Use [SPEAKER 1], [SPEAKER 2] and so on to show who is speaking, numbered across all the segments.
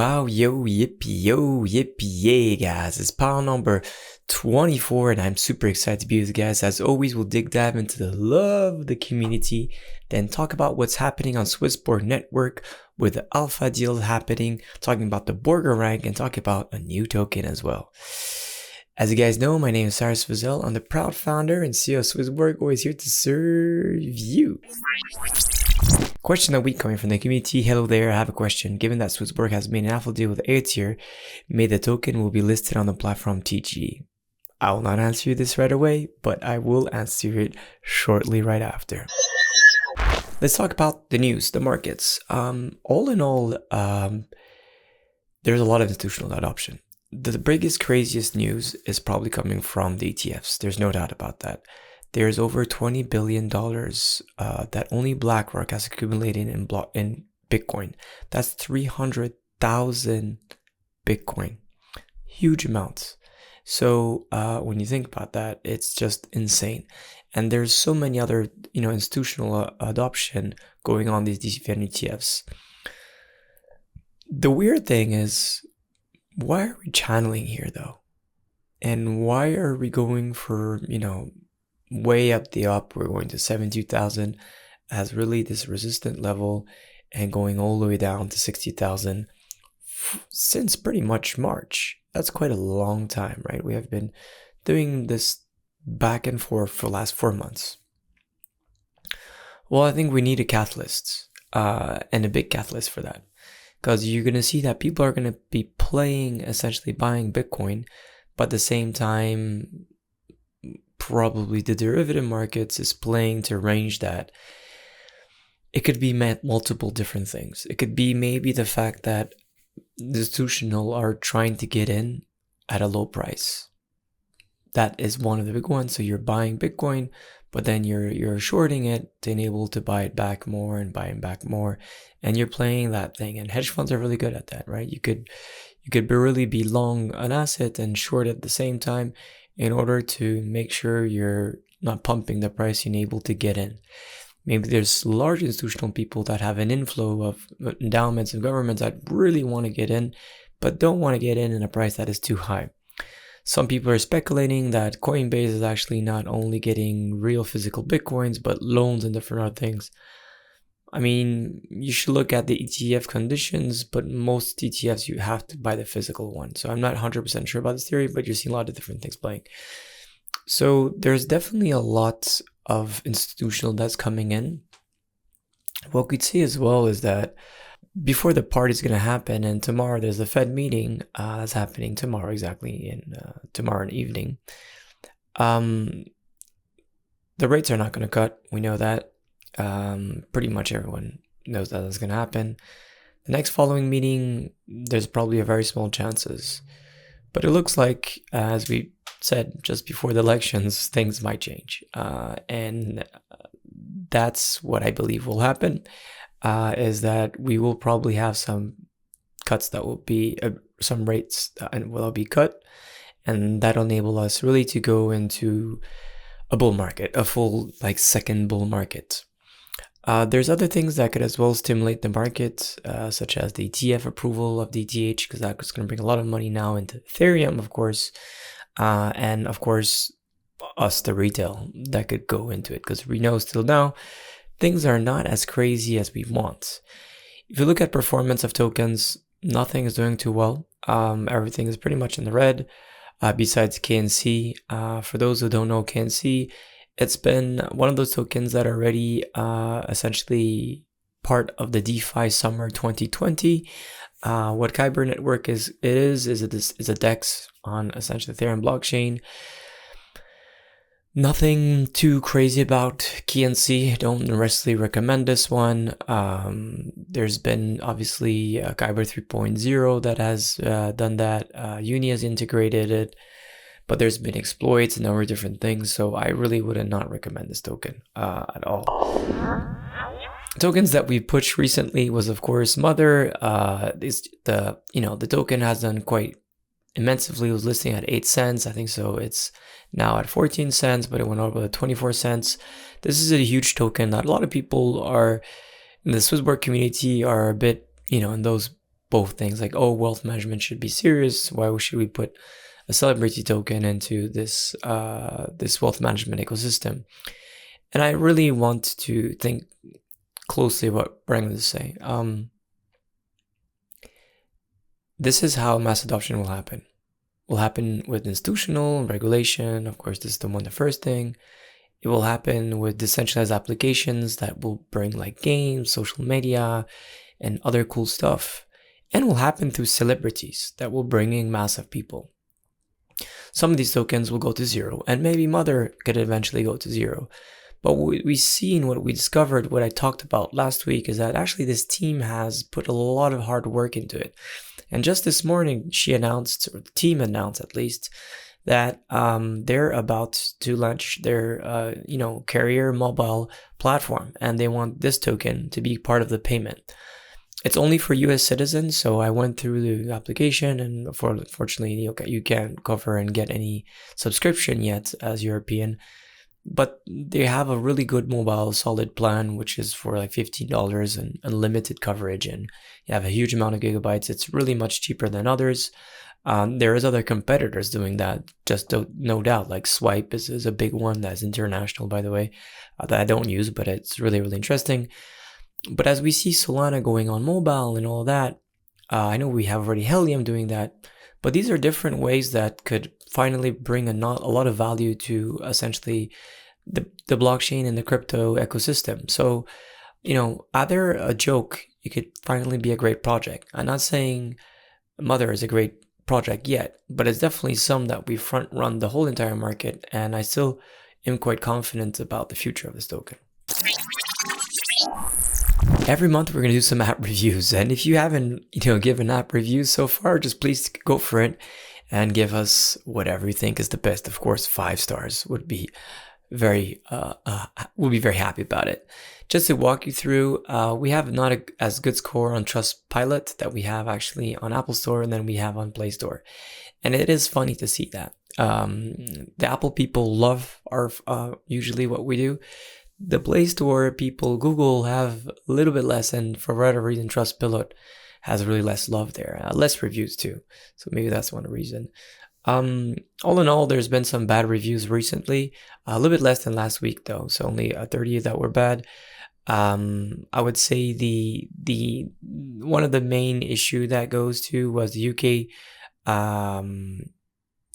[SPEAKER 1] wow, yo, yippee, yay, guys. It's Pow number 24, and I'm super excited to be with you guys. As always, we'll dive into the love of the community, then talk about what's happening on SwissBorg network with the alpha deal happening, talking about the Borger Rank, and talk about a new token as well. As you guys know, my name is Cyrus Fazel. I'm the proud founder and CEO of SwissBorg, always here to serve you. Question of the week coming from the community. Hello there, I have a question. Given that SwissBorg has made an alpha deal with EthYear, may the token will be listed on the platform TG. I will not answer you this right away, but I will answer it shortly right after. Let's talk about the news, the markets. All in all, there's a lot of institutional adoption. The biggest, craziest news is probably coming from the ETFs. There's no doubt about that. There's over $20 billion that only BlackRock has accumulated in Bitcoin. That's 300,000 Bitcoin. Huge amounts. So when you think about that, it's just insane. And there's so many other, institutional adoption going on these different ETFs. The weird thing is, why are we channeling here though? And why are we going for, way up the up? We're going to 72,000 as really this resistant level and going all the way down to 60,000 since pretty much March. That's quite a long time, right? We have been doing this back and forth for the last 4 months. Well, I think we need a catalyst and a big catalyst for that. Because you're going to see that people are going to be playing, essentially buying Bitcoin, but at the same time, probably the derivative markets is playing to arrange that. It could be multiple different things. It could be maybe the fact that the institutional are trying to get in at a low price. That is one of the big ones. So you're buying Bitcoin, but then you're shorting it to enable to buy it back more and buy it back more, and you're playing that thing. And hedge funds are really good at that, right? You could really be long an asset and short at the same time in order to make sure you're not pumping the price you're able to get in. Maybe there's large institutional people that have an inflow of endowments and governments that really want to get in, but don't want to get in a price that is too high. Some people are speculating that Coinbase is actually not only getting real physical Bitcoins, but loans and different other things. I mean, you should look at the ETF conditions, but most ETFs, you have to buy the physical one. So I'm not 100% sure about this theory, but you're seeing a lot of different things playing. So there's definitely a lot of institutional that's coming in. What we'd see as well is that before the party's going to happen, and tomorrow there's a Fed meeting that's happening tomorrow, tomorrow evening. The rates are not going to cut. We know that. Pretty much everyone knows that that's going to happen. The next following meeting, there's probably a very small chances. But it looks like, as we said just before the elections, things might change. And that's what I believe will happen. Is that we will probably have some cuts that will be, some rates that will be cut, and that'll enable us really to go into a bull market, a full second bull market. There's other things that could as well stimulate the market, such as the ETF approval of ETH, because that's going to bring a lot of money now into Ethereum, of course, and of course us, the retail, that could go into it, because we know still now things are not as crazy as we want. If you look at performance of tokens, nothing is doing too well. Everything is pretty much in the red, besides KNC. For those who don't know KNC, it's been one of those tokens that are already essentially part of the DeFi summer 2020. What Kyber Network is a DEX on essentially Ethereum blockchain. Nothing too crazy about KNC. Don't necessarily recommend this one. There's been obviously Kyber 3.0 that has done that. Uni has integrated it, but there's been exploits and other different things. So I really would not recommend this token at all. Tokens that we pushed recently was of course Mother. The token has done quite immensely. It was listing at 8 cents. I think so. It's now at 14 cents, but it went over to 24 cents. This is a huge token that a lot of people are in the SwissBorg community are a bit, in those both things, like, oh, wealth management should be serious. Why should we put a celebrity token into this this wealth management ecosystem? And I really want to think closely about what I'm going to say. This is how mass adoption will happen. Will happen with institutional regulation. Of course, this is the first thing. It will happen with decentralized applications that will bring like games, social media, and other cool stuff. And will happen through celebrities that will bring in massive people. Some of these tokens will go to zero, and maybe Mother could eventually go to zero. But what we've seen, what we discovered, what I talked about last week, is that actually this team has put a lot of hard work into it. And just this morning, she announced, or the team announced at least, that they're about to launch their carrier mobile platform, and they want this token to be part of the payment. It's only for US citizens, so I went through the application, and unfortunately, you can't cover and get any subscription yet as European. But they have a really good mobile solid plan, which is for like $15 and unlimited coverage, and you have a huge amount of gigabytes. It's really much cheaper than others. There is other competitors doing that, just no doubt. Like Swipe is a big one that's international, by the way, that I don't use, but it's really, really interesting. But as we see Solana going on mobile and all that, I know we have already Helium doing that, but these are different ways that could finally bring a lot of value to essentially the blockchain and the crypto ecosystem. So, either a joke, it could finally be a great project. I'm not saying Mother is a great project yet, but it's definitely some that we front run the whole entire market, and I still am quite confident about the future of this token. Every month we're going to do some app reviews, and if you haven't given app reviews so far, just please go for it and give us whatever you think is the best. Of course, 5 stars would be very happy about it. Just to walk you through, we have not as good score on Trustpilot that we have actually on Apple Store, and then we have on Play Store, and it is funny to see that the Apple people love our usually what we do. The Play Store people, Google, have a little bit less, and for whatever reason, Trustpilot has really less love there, less reviews too. So maybe that's one reason. All in all, there's been some bad reviews recently, a little bit less than last week though. So only 30 that were bad. I would say the one of the main issue that goes to was the UK.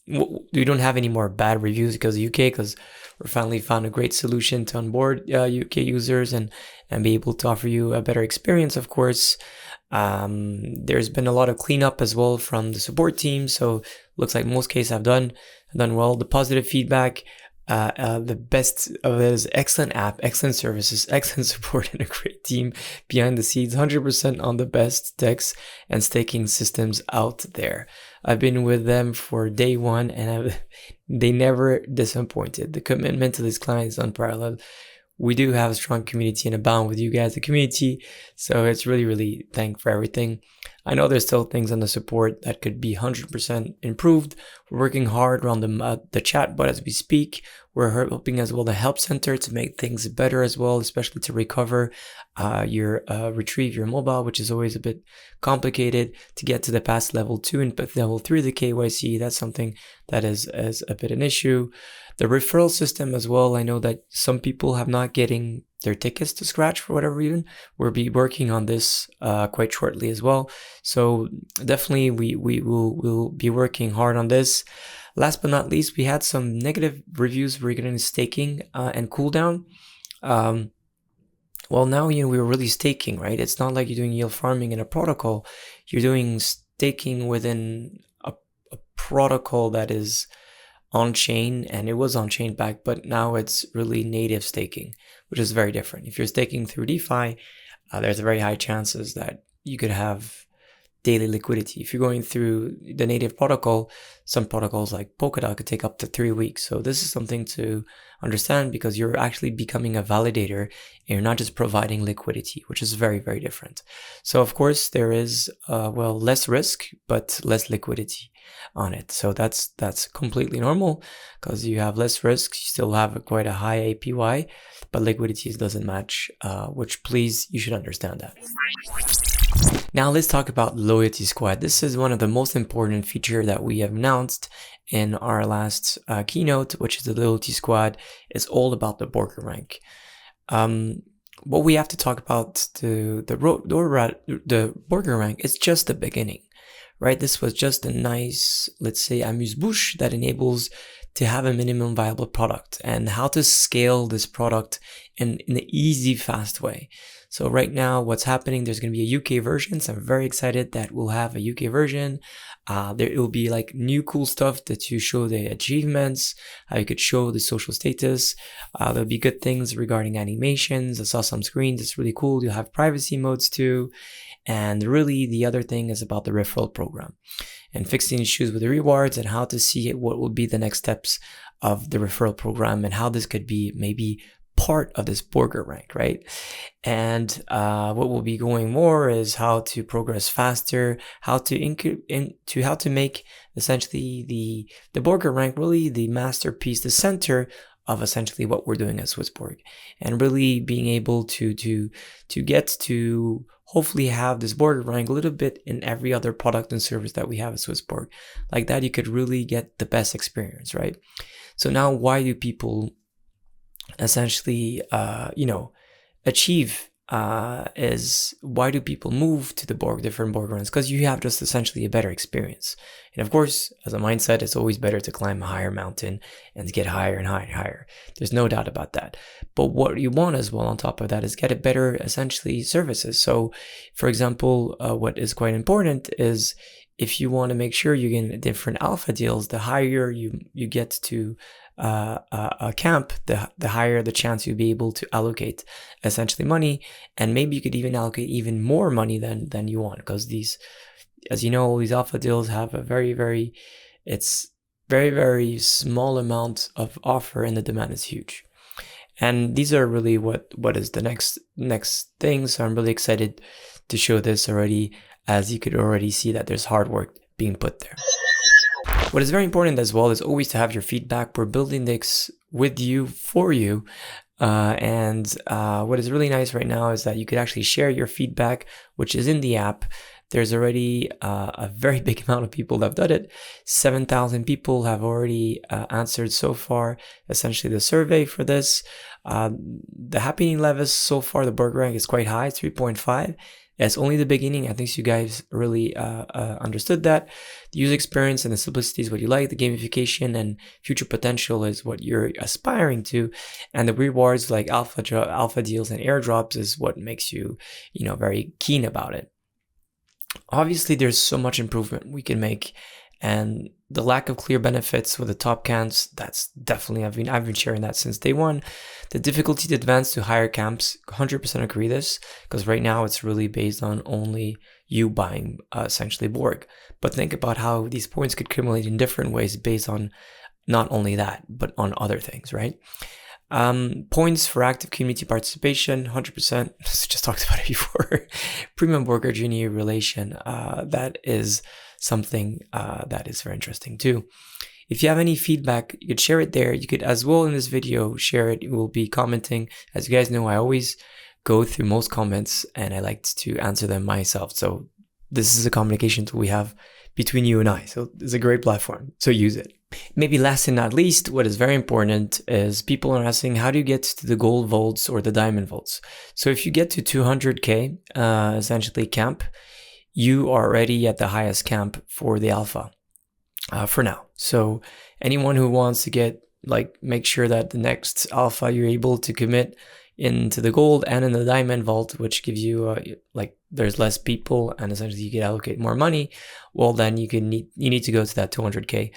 [SPEAKER 1] We don't have any more bad reviews because of UK, because we finally found a great solution to onboard UK users and be able to offer you a better experience, of course. There's been a lot of cleanup as well from the support team, so looks like most cases have done well. The positive feedback, the best of it is excellent app, excellent services, excellent support, and a great team behind the scenes, 100% on the best DEX and staking systems out there. I've been with them for day one, and they never disappointed. The commitment to this client is unparalleled. We do have a strong community and a bond with you guys, the community. So it's really, really thank for everything. I know there's still things on the support that could be 100% improved. We're working hard around the chat bot as we speak. We're helping as well the help center to make things better as well, especially to recover retrieve your mobile, which is always a bit complicated to get to the past level 2 and level 3 of the KYC. That's something that is a bit an issue. The referral system as well. I know that some people have not getting their tickets to scratch for whatever reason. We'll be working on this quite shortly as well. So definitely we'll be working hard on this. Last but not least, we had some negative reviews regarding staking and cooldown. Well, now we were really staking, right? It's not like you're doing yield farming in a protocol. You're doing staking within a protocol that is on chain, and it was on chain back, but now it's really native staking, which is very different. If you're staking through DeFi, there's very high chances that you could have daily liquidity. If you're going through the native protocol, some protocols like Polkadot could take up to 3 weeks. So this is something to understand, because you're actually becoming a validator and you're not just providing liquidity, which is very, very different. So of course there is less risk, but less liquidity on it. So that's completely normal, because you have less risk, you still have quite a high APY, but liquidity doesn't match, which please, you should understand that. Now let's talk about Loyalty Squad. This is one of the most important feature that we have announced in our last keynote, which is the Loyalty Squad. It's all about the Borger Rank. What we have to talk about the Borger Rank is just the beginning, right? This was just a nice, let's say, amuse-bouche that enables to have a minimum viable product and how to scale this product in an easy, fast way. So right now, what's happening, there's going to be a UK version. So I'm very excited that we'll have a UK version. It will be like new cool stuff that you show the achievements, how you could show the social status. There'll be good things regarding animations. I saw some screens. It's really cool. You'll have privacy modes too. And really the other thing is about the referral program and fixing issues with the rewards and how to see what will be the next steps of the referral program and how this could be maybe part of this Borger Rank, right? And what will be going more is how to progress faster, how to make essentially the Borger Rank really the masterpiece, the center of essentially what we're doing at SwissBorg, and really being able to get to hopefully have this Borger Rank a little bit in every other product and service that we have at SwissBorg. Like that, you could really get the best experience, right? So now, why do people essentially, achieve is why do people move to the different Borger Ranks? Because you have just essentially a better experience. And of course, as a mindset, it's always better to climb a higher mountain and to get higher and higher and higher. There's no doubt about that. But what you want as well on top of that is get a better, essentially, services. So, for example, what is quite important is if you want to make sure you get different alpha deals, the higher you get to a camp, the higher the chance you'll be able to allocate essentially money, and maybe you could even allocate even more money than you want, because these, as you know, these alpha deals have a very small amount of offer and the demand is huge. And these are really what is the next thing. So I'm really excited to show this already, as you could already see that there's hard work being put there. What is very important as well is always to have your feedback. We're building this with you, for you. And what is really nice right now is that you could actually share your feedback, which is in the app. There's already a very big amount of people that have done it. 7,000 people have already answered so far, essentially the survey for this. The happening levels so far, the Borger Rank is quite high, 3.5. It's only the beginning. I think you guys really understood that. The user experience and the simplicity is what you like. The gamification and future potential is what you're aspiring to. And the rewards like alpha deals and airdrops is what makes you, very keen about it. Obviously, there's so much improvement we can make. And the lack of clear benefits with the top camps, that's definitely, I've been sharing that since day one. The difficulty to advance to higher camps, 100% agree this, because right now it's really based on only you buying essentially Borg. But think about how these points could accumulate in different ways based on not only that, but on other things, right? Points for active community participation, 100%. Just talked about it before. Premium Borger Journey relation, that is something that is very interesting too. If you have any feedback, you could share it there. You could as well in this video share it. You will be commenting. As you guys know, I always go through most comments and I like to answer them myself. So this is a communication tool we have between you and I. So it's a great platform. So use it. Maybe last and not least, what is very important is people are asking, how do you get to the gold vaults or the diamond vaults? So if you get to 200K, essentially camp, you are already at the highest camp for the alpha for now. So anyone who wants to make sure that the next alpha you're able to commit into the gold and in the diamond vault, which gives you there's less people and essentially you can allocate more money, well then you need to go to that 200K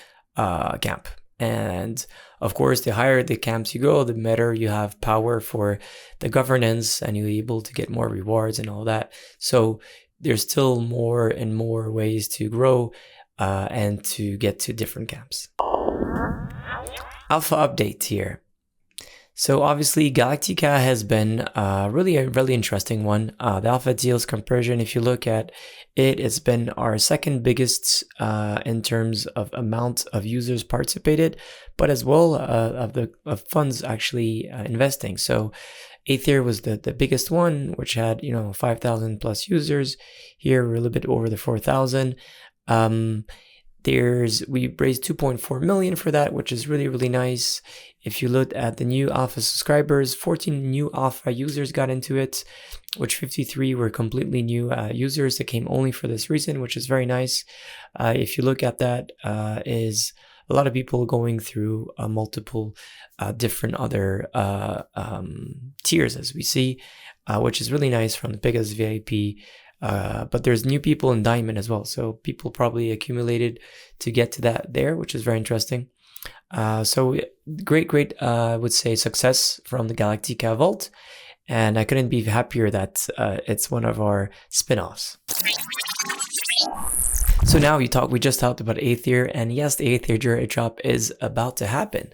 [SPEAKER 1] camp. And of course, the higher the camps you go, the better you have power for the governance and you're able to get more rewards and all that. So there's still more and more ways to grow and to get to different camps. Alpha update here. So obviously Galactica has been really a really interesting one. The alpha deals comparison, if you look at it, it's been our second biggest in terms of amount of users participated, but as well of funds actually investing. So
[SPEAKER 2] EthYear was the biggest one, which had 5,000 plus users. Here we're a little bit over the 4,000. We raised 2.4 million for that, which is really, really nice. If you look at the new alpha subscribers, 14 new alpha users got into it, which 53 were completely new users that came only for this reason, which is very nice. If you look at that, is a lot of people going through multiple different other tiers, as we see, which is really nice, from the biggest VIP. But there's new people in Diamond as well. So people probably accumulated to get to that there, which is very interesting. So great, I would say, success from the Galactica Vault. And I couldn't be happier that it's one of our spin-offs. So now we just talked about EthYear, and yes, the EthYear drop is about to happen.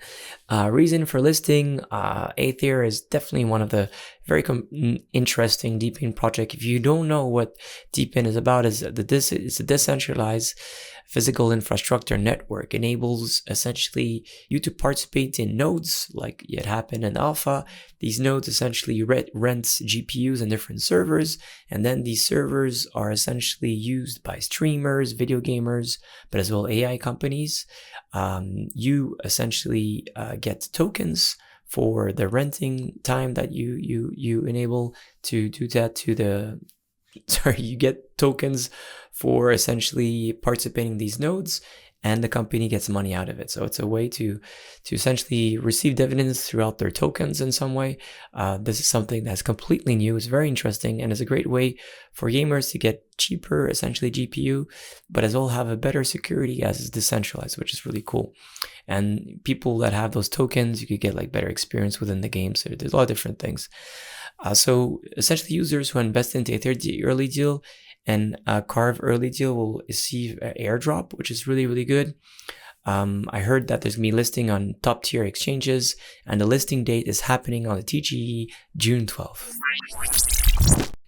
[SPEAKER 2] Reason for listing, EthYear is definitely one of the very interesting DeepIn project. If you don't know what DeepIn is about, it's a decentralized physical infrastructure network. Enables essentially you to participate in nodes like it happened in alpha. These nodes essentially rent GPUs and different servers, and then these servers are essentially used by streamers, video gamers, but as well AI companies. You essentially get tokens for the renting time that you enable to do that to the you get tokens for essentially participating in these nodes, and the company gets money out of it. So it's a way to essentially receive dividends throughout their tokens in some way. This is something that's completely new. It's very interesting, and it's a great way for gamers to get cheaper, essentially GPU, but as well have a better security as it's decentralized, which is really cool. And people that have those tokens, you could get like better experience within the game. So there's a lot of different things. So essentially users who invest into EthYear early deal and Carve early deal will receive an airdrop, which is really, really good. I heard that there's going to be listing on top tier exchanges, and the listing date is happening on the TGE June 12th.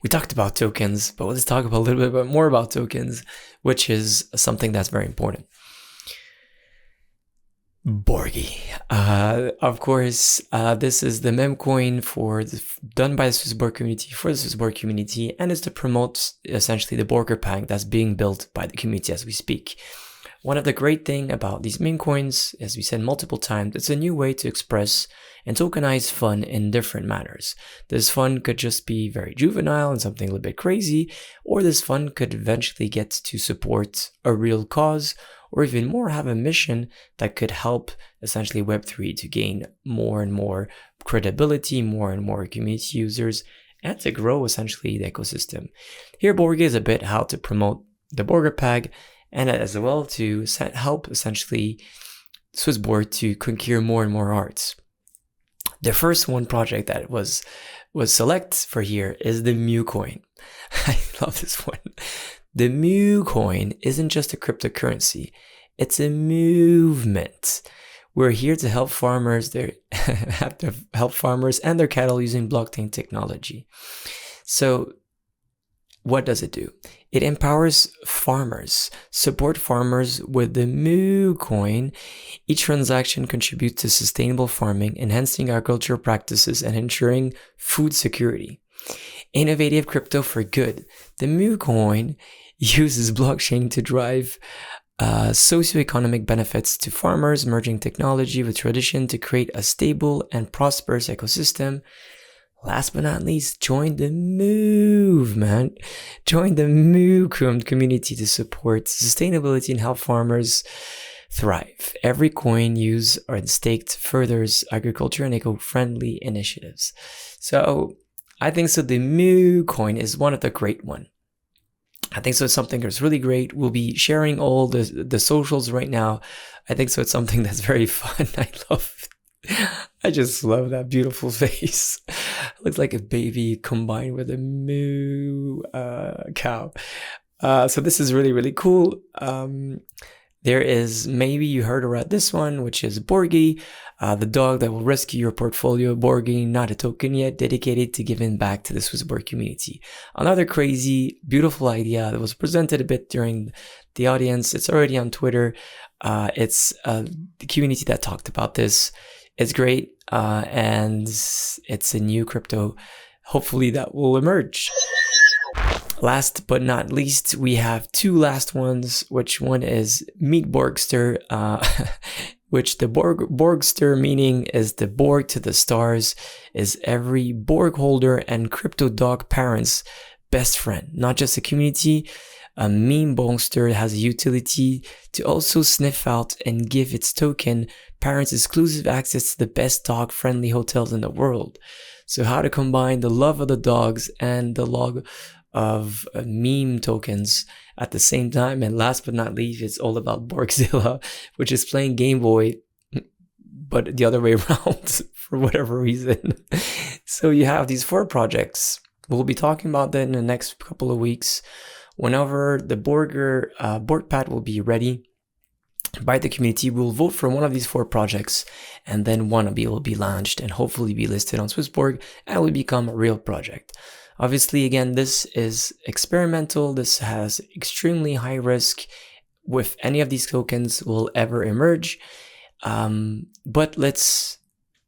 [SPEAKER 2] We talked about tokens, but let's talk a little bit more about tokens, which is something that's very important. Borgie. Of course, this is the meme coin done by the SwissBorg community for the SwissBorg community, and it's to promote essentially the Borger Rank that's being built by the community as we speak. One of the great things about these meme coins, as we said multiple times, it's a new way to express and tokenize fun in different manners. This fun could just be very juvenile and something a little bit crazy, or this fun could eventually get to support a real cause, or even more have a mission that could help essentially Web3 to gain more and more credibility, more and more community users, and to grow essentially the ecosystem. Here, Borger is a bit how to promote the Borger Pag, and as well to help essentially SwissBorg to conquer more and more arts. The first one project that was select for here is the Mu coin. I love this one. The Mu coin isn't just a cryptocurrency, it's a movement. We're here to help farmers. Have to help farmers and their cattle using blockchain technology. So what does it do? It empowers farmers, support farmers with the Mu coin. Each transaction contributes to sustainable farming, enhancing agricultural practices and ensuring food security. Innovative crypto for good. The Mu coin uses blockchain to drive socioeconomic benefits to farmers, merging technology with tradition to create a stable and prosperous ecosystem. Last but not least, join the movement. Join the Mu community to support sustainability and help farmers thrive. Every coin used or staked furthers agriculture and eco-friendly initiatives. So I think so the Mu coin is one of the great one. I think so it's something that's really great. We'll be sharing all the socials right now. I think so it's something that's very fun. I just love that beautiful face. Looks like a baby combined with a moo cow. So this is really, really cool. There is, maybe you heard about this one, which is Borgie, the dog that will rescue your portfolio. Borgie, not a token yet, dedicated to giving back to the SwissBorg community. Another crazy, beautiful idea that was presented a bit during the audience. It's already on Twitter. It's the community that talked about this. It's great, and it's a new crypto, hopefully, that will emerge. Last but not least, we have two last ones, which one is Meet Borgster, which the Borgster meaning is the Borg to the stars, is every Borg holder and crypto dog parent's best friend, not just a community. A meme Borgster has a utility to also sniff out and give its token parents exclusive access to the best dog-friendly hotels in the world. So how to combine the love of the dogs and the log of meme tokens at the same time. And last but not least, it's all about Borgzilla, which is playing Game Boy, but the other way around for whatever reason. So you have these 4 projects. We'll be talking about that in the next couple of weeks. Whenever the Borg pad will be ready by the community, we'll vote for one of these 4 projects, and then one of will be launched and hopefully be listed on SwissBorg and will become a real project. Obviously, again, this is experimental. This has extremely high risk if any of these tokens will ever emerge. But let's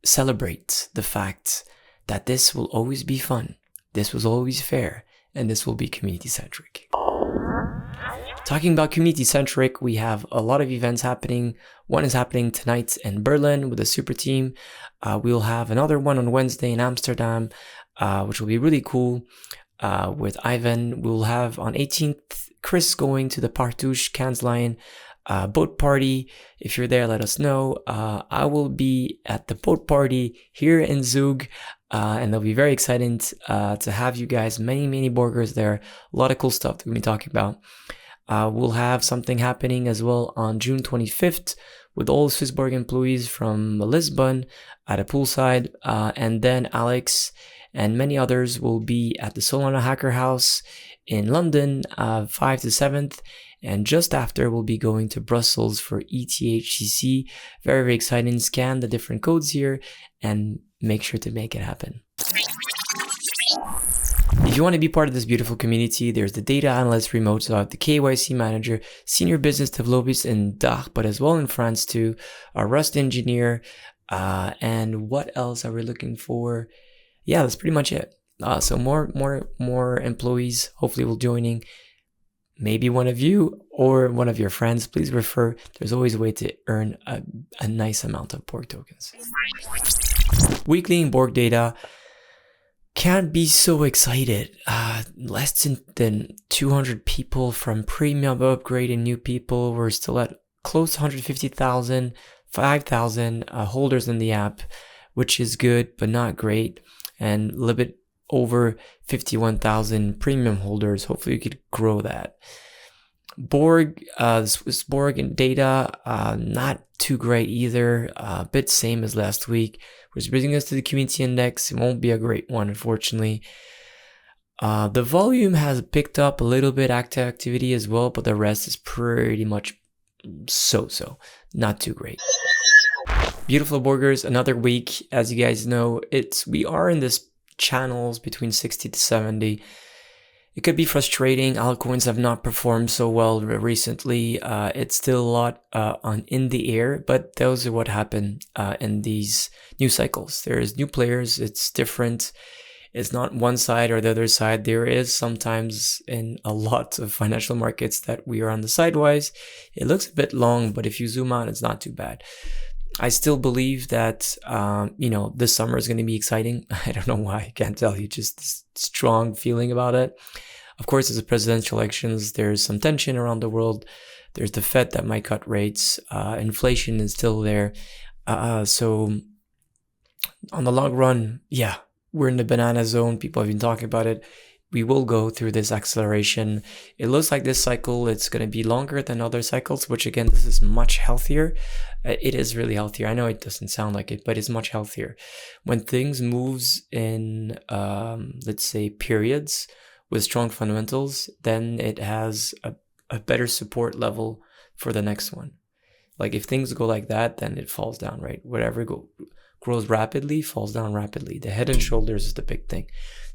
[SPEAKER 2] celebrate the fact that this will always be fun. This was always fair, and this will be community-centric. Talking about community-centric, we have a lot of events happening. One is happening tonight in Berlin with the super team. We'll have another one on Wednesday in Amsterdam, which will be really cool with Ivan. We'll have on 18th, Chris going to the Partouche Kanzlein boat party. If you're there, let us know. I will be at the boat party here in Zug. And it'll be very exciting to have you guys, many Borgers there. A lot of cool stuff that we'll be talking about. We'll have something happening as well on June 25th with all SwissBorg employees from Lisbon at a poolside. And then Alex and many others will be at the Solana Hacker House in London, 5th to 7th. And just after, we'll be going to Brussels for EthYear. Very exciting. Scan the different codes here and make sure to make it happen. If you want to be part of this beautiful community, there's the data analyst remote, so I have the KYC manager, senior business developers in DACH, but as well in France too, a Rust engineer, and what else are we looking for? Yeah, that's pretty much it. So more employees hopefully will joining. Maybe one of you or one of your friends, please refer. There's always a way to earn a nice amount of Borg tokens. Weekly in Borg data. Can't be so excited. Less than 200 people from premium upgrade and new people. We're still at close to 150,000, 5,000 holders in the app, which is good, but not great. And a little bit over 51,000 premium holders. Hopefully you could grow that. Borg, SwissBorg and data, not too great either. A bit same as last week, which brings us to the community index. It won't be a great one, unfortunately. The volume has picked up a little bit, activity as well, but the rest is pretty much so, not too great. Beautiful Borgers, another week. As you guys know, we are in this channels between 60 to 70. It could be frustrating. Altcoins have not performed so well recently. It's still a lot in the air, but those are what happen in these new cycles. There's new players. It's different. It's not one side or the other side. There is sometimes in a lot of financial markets that we are on the sidewise. It looks a bit long, but if you zoom out, it's not too bad. I still believe that, this summer is going to be exciting. I don't know why. I can't tell you. Just this strong feeling about it. Of course, as the presidential elections, there's some tension around the world. There's the Fed that might cut rates. Inflation is still there. So on the long run, yeah, we're in the banana zone. People have been talking about it. We will go through this acceleration. It looks like this cycle, it's going to be longer than other cycles, which again, this is much healthier. It is really healthier. I know it doesn't sound like it, but it's much healthier. When things moves in, let's say, periods with strong fundamentals, then it has a better support level for the next one. Like if things go like that, then it falls down, right? Whatever grows rapidly, falls down rapidly. The head and shoulders is the big thing.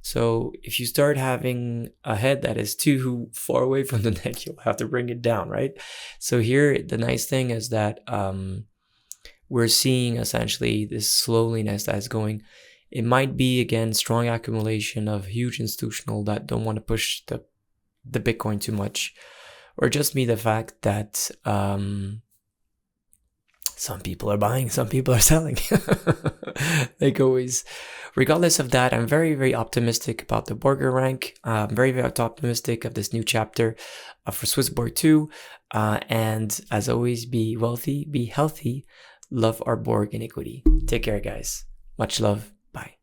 [SPEAKER 2] So if you start having a head that is too far away from the neck, you'll have to bring it down, right? So here, the nice thing is that we're seeing essentially this slowliness that's going. It might be, again, strong accumulation of huge institutional that don't want to push the Bitcoin too much, or just be the fact that some people are buying, some people are selling. Like always. Regardless of that, I'm very, very optimistic about the Borger Rank. I'm very, very optimistic of this new chapter for SwissBorg 2. And as always, be wealthy, be healthy, love our Borg in equity. Take care, guys. Much love. Bye.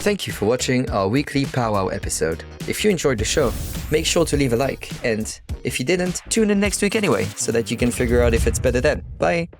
[SPEAKER 3] Thank you for watching our weekly Pow Wow episode. If you enjoyed the show, make sure to leave a like. And if you didn't, tune in next week anyway, so that you can figure out if it's better then. Bye!